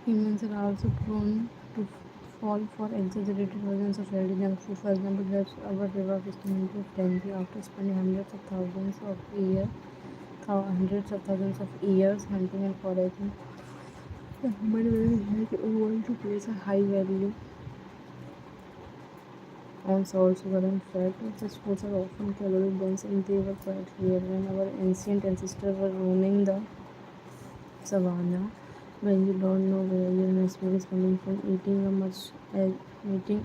Humans are also prone to fall for exaggerated versions of healthy junk food. For example, perhaps our reward system into a frenzy after spending hundreds of thousands of years hunting and foraging. The human will has evolved to place a high value on salt, sugar, and fat. Such foods are often calorie dense and they were quite rare when our ancient ancestors were roaming the savannah. When you don't know where your next meal is coming from, eating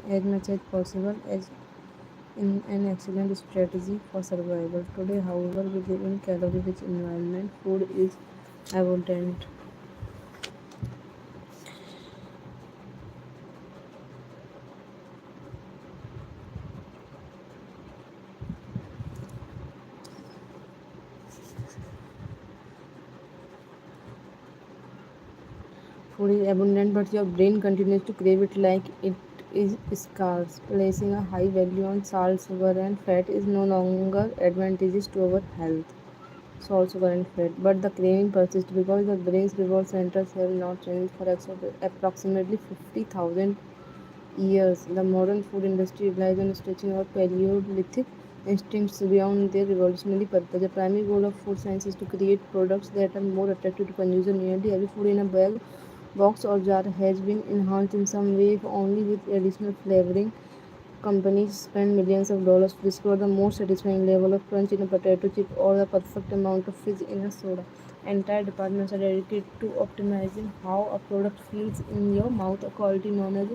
as much as possible as in an excellent strategy for survival. Today, however, we live in calorie-rich environment. Food is abundant. Food is abundant, but your brain continues to crave it like it is scarce. Placing a high value on salt, sugar, and fat is no longer advantageous to our health. Salt, sugar, and fat, but the craving persists because the brain's reward centers have not changed for approximately 50,000 years. The modern food industry relies on stretching out Paleolithic instincts beyond their revolutionary purpose. The primary goal of food science is to create products that are more attractive to consumers. Nearly every food in a bag, box, or jar has been enhanced in some way, if only with additional flavoring. Companies spend millions of dollars to discover the most satisfying level of crunch in a potato chip or the perfect amount of fizz in a soda. Entire departments are dedicated to optimizing how a product feels in your mouth, a quality known as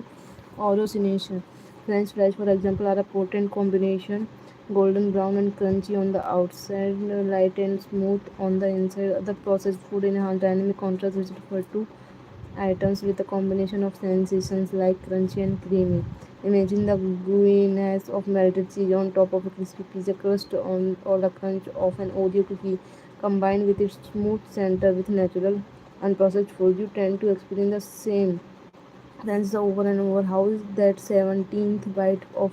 hallucination. French fries, for example, are a potent combination: golden brown and crunchy on the outside, light and smooth on the inside. Other processed food enhance dynamic contrast, which refer to items with a combination of sensations like crunchy and creamy. Imagine the gooiness of melted cheese on top of a crispy pizza crust on, or the crunch of an Oreo cookie combined with its smooth center with natural unprocessed food. You tend to experience the same sense over and over. How is that 17th bite of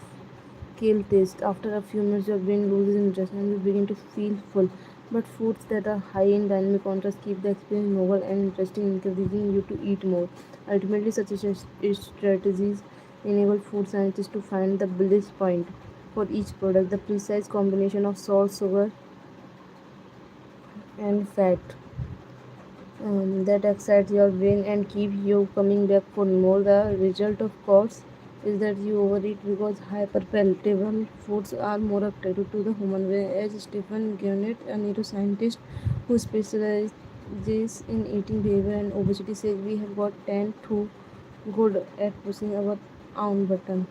kale taste? After a few minutes, your brain loses interest and you begin to feel full. But foods that are high in dynamic contrast keep the experience novel and interesting, encouraging you to eat more. Ultimately, such strategies enable food scientists to find the bliss point for each product, the precise combination of salt, sugar, and fat that excites your brain and keep you coming back for more. The result, of course, is that you overeat because hyperpalatable foods are more attractive to the human brain. As Stephen Gannett, a neuroscientist who specializes in eating behavior and obesity, says, we have got 10 too good at pushing our own button.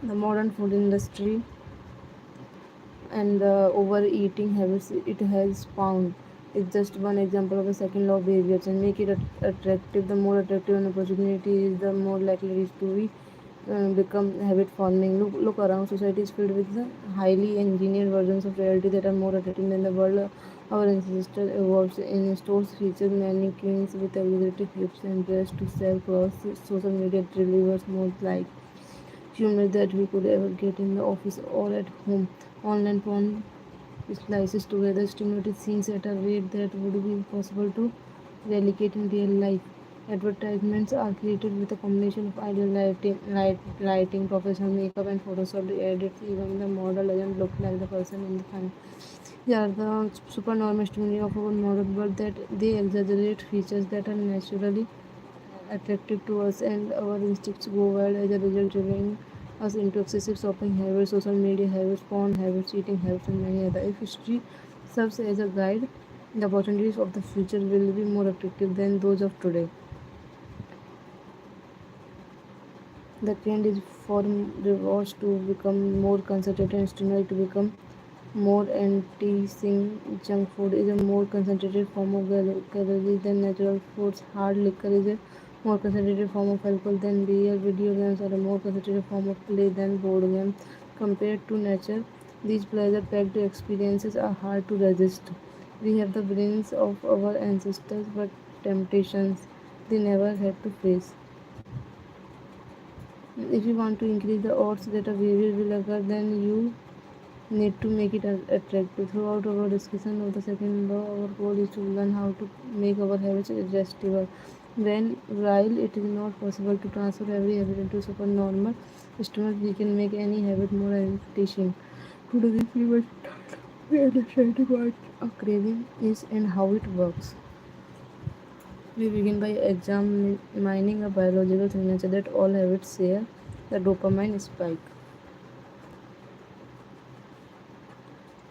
The modern food industry and the overeating habits it has spawned is just one example of a second law of behaviors and make it attractive. The more attractive an opportunity is, the more likely it is to be become habit forming. Look around. Society is filled with the highly engineered versions of reality that are more attractive than the world our ancestors evolved in. Stores feature mannequins with exaggerated hips and breasts to sell clothes. Social media delivers more like humor that we could ever get in the office or at home. Online porn slices together stimulated scenes at a rate that would be impossible to replicate in real life. Advertisements are created with a combination of ideal lighting, professional makeup, and Photoshop edits. Even the model doesn't look like the person in the frame. They are the supernormal stimuli of our modern world that they exaggerate features that are naturally attractive to us, and our instincts go wild as a result, driving us into excessive shopping habits, social media habits, porn habits, eating habits, and many other. If history serves as a guide, the opportunities of the future will be more attractive than those of today. The trend is for rewards to become more concentrated and stimuli to become more enticing. Junk food is a more concentrated form of calories than natural foods. Hard liquor is a more concentrated form of alcohol than beer. Video games are a more concentrated form of play than board games. Compared to nature, these pleasure-packed experiences are hard to resist. We have the brains of our ancestors, but temptations they never had to face. If you want to increase the odds that a behavior will occur, then you need to make it attractive. Throughout our discussion of the second law, our goal is to learn how to make our habits irresistible. While it is not possible to transfer every habit into supernormal stimulus, we can make any habit more enticing. Today, we will understand what a craving is and how it works. We begin by examining a biological signature that all habits share, the dopamine spike.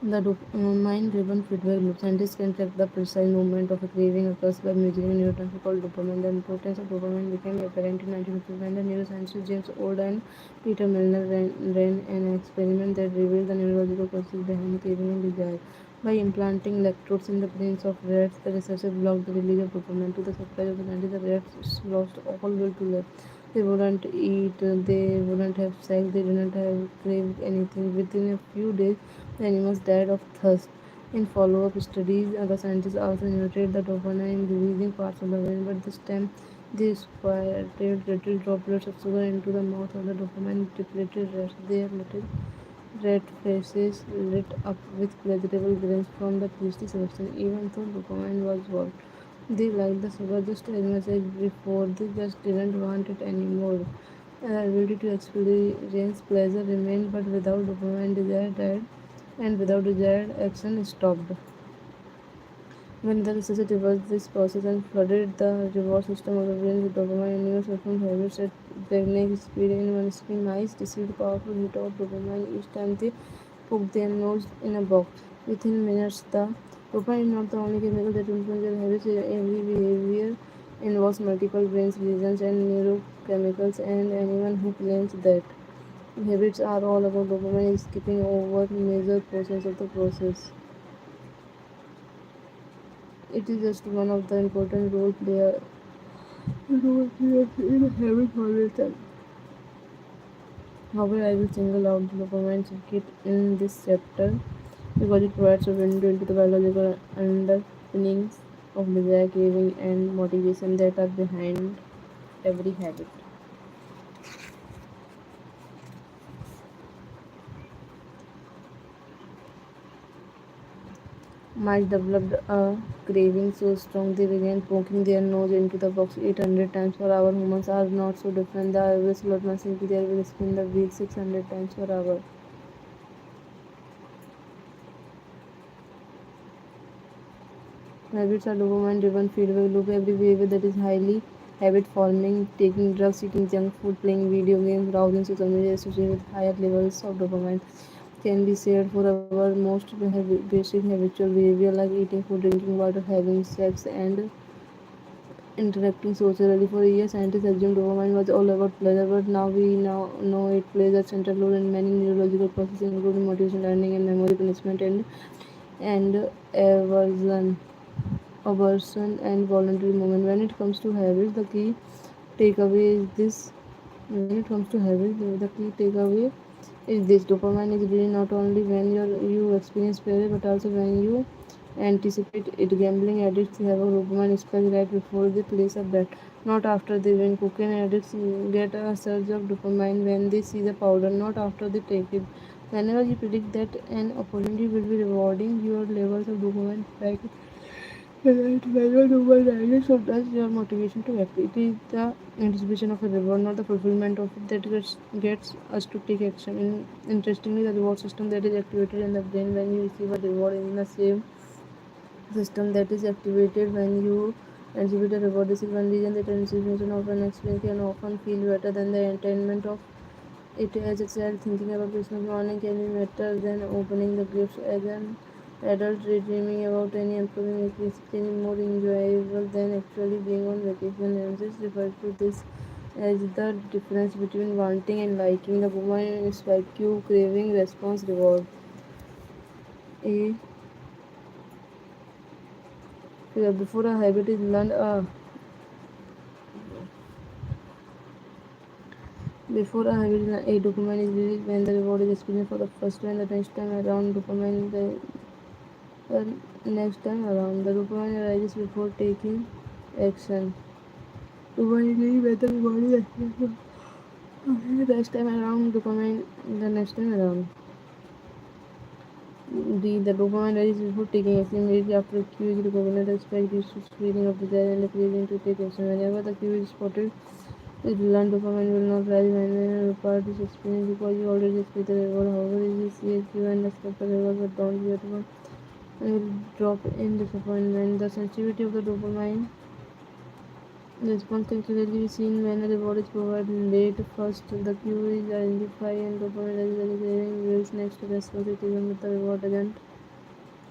The dopamine-driven feedback loop. Scientists can track the precise movement of a craving occurs by measuring a neurotransmitter called dopamine. The importance of dopamine became apparent in 1950 when the neuroscientists James Old and Peter Milner ran an experiment that revealed the neurological process behind craving and desire. By implanting electrodes in the brains of rats, the researchers blocked the release of dopamine. To the surprise of the scientists, the rats lost all will to live. They wouldn't eat, they wouldn't have sex, they didn't have crave anything. Within a few days, the animals died of thirst. In follow-up studies, other scientists also inserted the dopamine releasing parts of the brain, but this time they squirted little droplets of sugar into the mouth of the dopamine depleted rats. Their little red faces lit up with pleasurable grins from the tasty substance, even though dopamine was worked. They liked the sugar just as much as before, they just didn't want it anymore. The ability to experience pleasure remained, but without dopamine, desire died, and without desired action stopped. When the researcher reversed this process and flooded the reward system of the brain with dopamine, animals performed habits at breakneck speed. In one study, mice received powerful hit of dopamine each time they poked their nose in a box. Within minutes, the dopamine is not the only chemical that influences their habits. Every behavior involves multiple brain regions and neurochemicals, and anyone who claims that habits are all about dopamine is skipping over major process of the process. It is just one of the important role players in habit formation. However, I will single out the dopamine circuit in this chapter because it provides a window into the biological underpinnings of desire, craving, and motivation that are behind every habit. Mice developed a craving so strong they began poking their nose into the box 800 times per hour. Humans are not so different. The average slot simply there will spin the wheel 600 times per hour. Habits are dopamine-driven feedback loop. Every behavior that is highly habit-forming, taking drugs, eating junk food, playing video games, browsing social media, associated with higher levels of dopamine, can be shared for our most basic habitual behavior like eating food, drinking water, having sex, and interacting socially. For years, scientists assumed dopamine was all about pleasure, but now we now know it plays a central role in many neurological processes, including motivation, learning, and memory, punishment, and aversion. Aversion and voluntary movement. When it comes to habits, the key takeaway is this. When it comes to habits, the key takeaway is this: dopamine is really not only when you experience pleasure, but also when you anticipate it. Gambling addicts have a dopamine spike right before they place a bet, not after they win. Cocaine addicts get a surge of dopamine when they see the powder, not after they take it. Whenever you predict that an opportunity will be rewarding, your levels of dopamine spike. Right, manual human so that's your motivation to act. It is the anticipation of a reward, not the fulfillment of it, that gets us to take action. Interestingly, the reward system that is activated in the brain when you receive a reward is the same system that is activated when you anticipate a reward. This is one reason that anticipation of an experience can often feel better than the attainment of it as a child. Thinking about Christmas morning can be better than opening the gifts. As an adult, daydreaming about any upcoming vacation can be more enjoyable than actually being on vacation. Scientists refer to this as the difference between wanting and liking. The woman spike you craving response reward. A before a habit is learned, before a habit is learned, a dopamine is released when the reward is experienced for the first time. The next time around, the next time around, the dopamine arises before taking action. Dopamine when the reward is experienced the next time around. Dopamine the next time around. D. The dopamine rise before taking action. Immediately after a cue is recognized, the spike gives a feeling of desire and a craving to take action. Whenever the cue is spotted, it learned dopamine will not rise when a reward is experienced because you already expect the reward. However, if you see a cue and expect the reward but don't get one, and will drop in disappointment. The sensitivity of the dopamine response can clearly be seen when a reward is provided late. First, the cue is identified and dopamine is like craving builds next to response even if the reward doesn't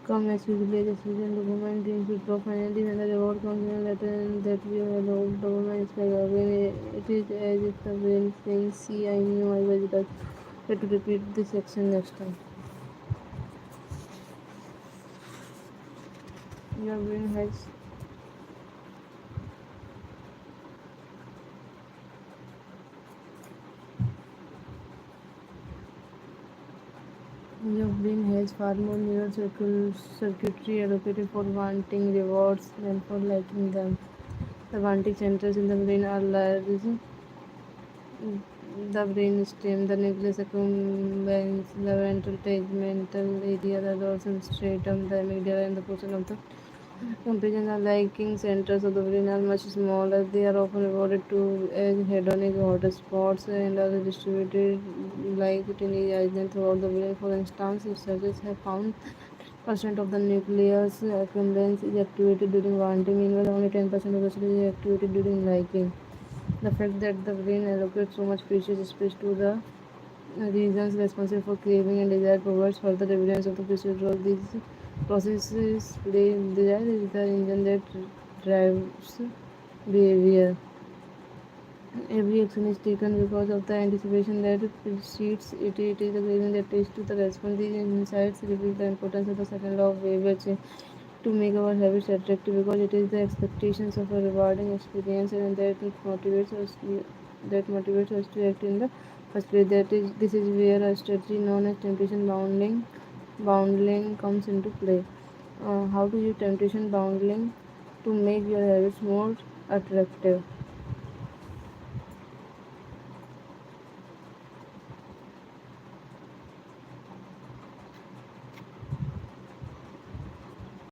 come as quickly as expected. Dopamine begins to drop finally when the reward comes in later and that we have hoped. Dopamine spike again. It is as if the brain is saying, see, I knew I was right. Try to repeat this action next time. Your brain has Your brain has far more neural circuitry allocated for wanting rewards than for liking them. The wanting centers in the brain are large. The brain stem, the nucleus accumbens, the ventral tegmental area, the dorsal striatum, the amygdala, and the portion of the comparison are liking centers of the brain are much smaller. They are often reported to as hedonic hotspots and are distributed like tiny islands throughout the brain. For instance, researchers have found percent of the nucleus accumbens is activated during wanting, meanwhile only 10% of the cell is activated during liking. The fact that the brain allocates so much precious space to the regions responsible for craving and desire provides further evidence of the precious role these processes play. Desire is the engine that drives behavior. Every action is taken because of the anticipation that precedes it. It is the craving that leads to the response. These insights reveal the importance of the second law of behavior change to make our habits attractive because it is the expectations of a rewarding experience and that motivates us to act in the first place. This is where a strategy known as temptation bounding comes into play. How to use temptation bounding to make your habits more attractive?